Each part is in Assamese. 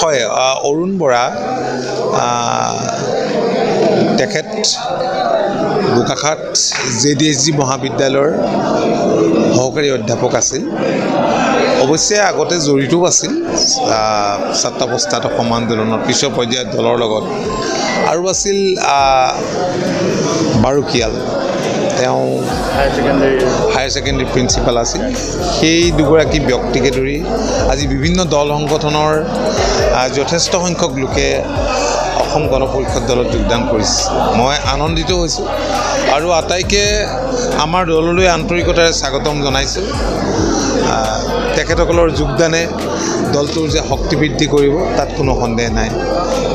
হয় অৰুণ বৰা তেখেত বোকাখাট JDSG মহাবিদ্যালয়ৰ সহকাৰী অধ্যাপক আছিল অৱশ্যে আগতে জড়িতও আছিল ছাত্ৰাৱস্থাত অসম আন্দোলনৰ পিছৰ পৰ্যায়ত দলৰ লগত আৰু আছিল বাৰুকিয়াল তেওঁ হায়াৰ ছেকেণ্ডেৰী প্ৰিন্সিপাল আছিল সেই দুগৰাকী ব্যক্তিকে ধৰি আজি বিভিন্ন দল সংগঠনৰ যথেষ্ট সংখ্যক লোকে অসম গণ পৰিষদ দলত যোগদান কৰিছে মই আনন্দিত হৈছোঁ আৰু আটাইকে আমাৰ দললৈ আন্তৰিকতাৰে স্বাগতম জনাইছোঁ তেখেতসকলৰ যোগদানে দলটোৰ যে শক্তি বৃদ্ধি কৰিব তাত কোনো সন্দেহ নাই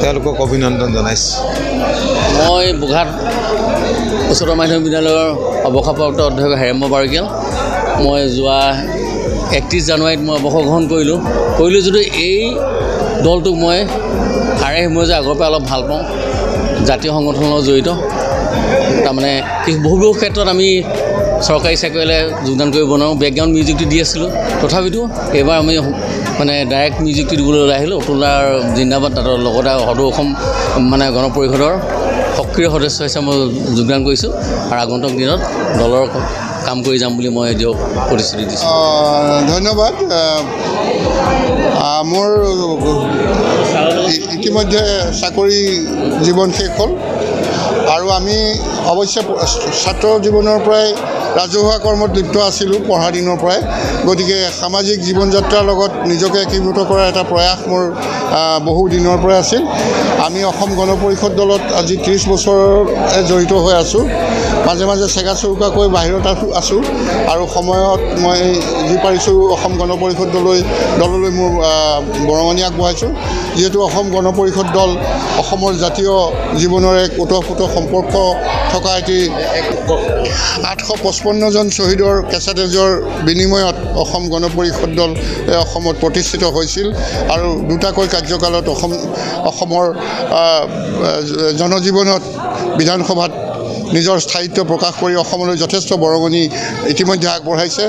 তেওঁলোকক অভিনন্দন জনাইছোঁ মই বোকাখাট উচ্চতৰ মাধ্যমিক বিদ্যালয়ৰ অৱসৰপ্ৰাপ্ত অধ্যক্ষ হেৰেম্ব বাৰুকিয়াল মই যোৱা 31 জানুৱাৰীত মই অৱসৰ গ্ৰহণ কৰিলোঁ যদিও এই দলটোক মই মই যে আগৰ পৰা অলপ ভাল পাওঁ জাতীয় সংগঠনৰ লগত জড়িত তাৰমানে বহু ক্ষেত্ৰত আমি চৰকাৰী চাকৰিলৈ যোগদান কৰিব নোৱাৰোঁ বেকগ্ৰাউণ্ড মিউজিকটো দি আছিলোঁ তথাপিতো এইবাৰ আমি মানে ডাইৰেক্ট মিউজিকটো দিবলৈ ওলাই আহিলোঁ অতুলাৰ জিন্দাবাদ তাতৰ লগতে সদৌ অসম মানে গণ পৰিষদৰ সক্ৰিয় সদস্য হিচাপে মই যোগদান কৰিছোঁ আৰু আগন্তুক দিনত দলৰ কাম কৰি যাম বুলি মই এতিয়াও প্ৰতিশ্ৰুতি দিছোঁ ধন্যবাদ মোৰ ইতিমধ্যে চাকৰি জীৱন শেষ হ'ল আৰু আমি অৱশ্যে ছাত্ৰ জীৱনৰ পৰাই ৰাজহুৱা কৰ্মত লিপ্ত আছিলোঁ পঢ়া দিনৰ পৰাই গতিকে সামাজিক জীৱন যাত্ৰাৰ লগত নিজকে একীভূত কৰাৰ এটা প্ৰয়াস মোৰ বহু দিনৰ পৰাই আছিল আমি অসম গণ পৰিষদ দলত আজি 30 বছৰে জড়িত হৈ আছোঁ মাজে মাজে চেগা চৌকাকৈ বাহিৰত আছোঁ আৰু সময়ত মই যি পাৰিছোঁ অসম গণ পৰিষদ দললৈ মোৰ বৰঙণি আগবঢ়াইছোঁ যিহেতু অসম গণ পৰিষদ দল অসমৰ জাতীয় জীৱনৰ এক ওতঃপ্ৰোত সম্পৰ্ক থকা এটি 855 জন শ্বহীদৰ কেঁচা তেজৰ বিনিময়ত অসম গণ পৰিষদ দল অসমত প্ৰতিষ্ঠিত হৈছিল আৰু দুটাকৈ কাৰ্যকালত অসমৰ জনজীৱনত বিধানসভাত নিজৰ স্থায়িত্ব প্ৰকাশ কৰি অসমলৈ যথেষ্ট বৰঙণি ইতিমধ্যে আগবঢ়াইছে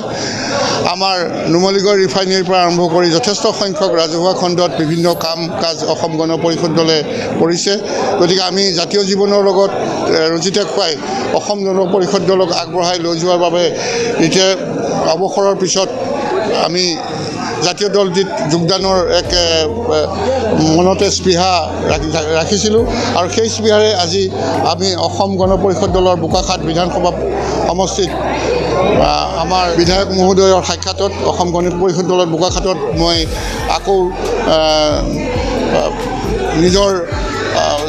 আমাৰ নুমলীগড় ৰিফাইনেৰীৰ পৰা আৰম্ভ কৰি যথেষ্ট সংখ্যক ৰাজহুৱা খণ্ডত বিভিন্ন কাম কাজ অসম গণ পৰিষদ দলে কৰিছে গতিকে আমি জাতীয় জীৱনৰ লগত ৰঞ্জিতা খুৱাই অসম গণ পৰিষদ দলক আগবঢ়াই লৈ যোৱাৰ বাবে এতিয়া অৱসৰৰ পিছত আমি জাতীয় দলটিত যোগদানৰ এক মনতে স্পৃহা ৰাখিছিলোঁ আৰু সেই স্পৃহাৰে আজি আমি অসম গণ পৰিষদ দলৰ বোকাখাট বিধানসভা সমষ্টিত আমাৰ বিধায়ক মহোদয়ৰ সাক্ষাতত অসম গণ পৰিষদ দলৰ বোকাখাটত মই আকৌ নিজৰ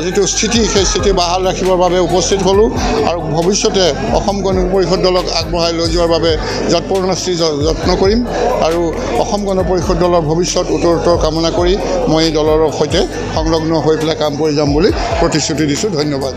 যিটো স্থিতি সেই স্থিতি বাহাল ৰাখিবৰ বাবে উপস্থিত হ'লোঁ আৰু ভৱিষ্যতে অসম গণ পৰিষদ দলক আগবঢ়াই লৈ যোৱাৰ বাবে যৎপৰোনাস্তি যত্ন কৰিম আৰু অসম গণ পৰিষদ দলৰ ভৱিষ্যত উত্তৰোত্তৰ কামনা কৰি মই দলৰ সৈতে সংলগ্ন হৈ পেলাই কাম কৰি যাম বুলি প্ৰতিশ্ৰুতি দিছোঁ ধন্যবাদ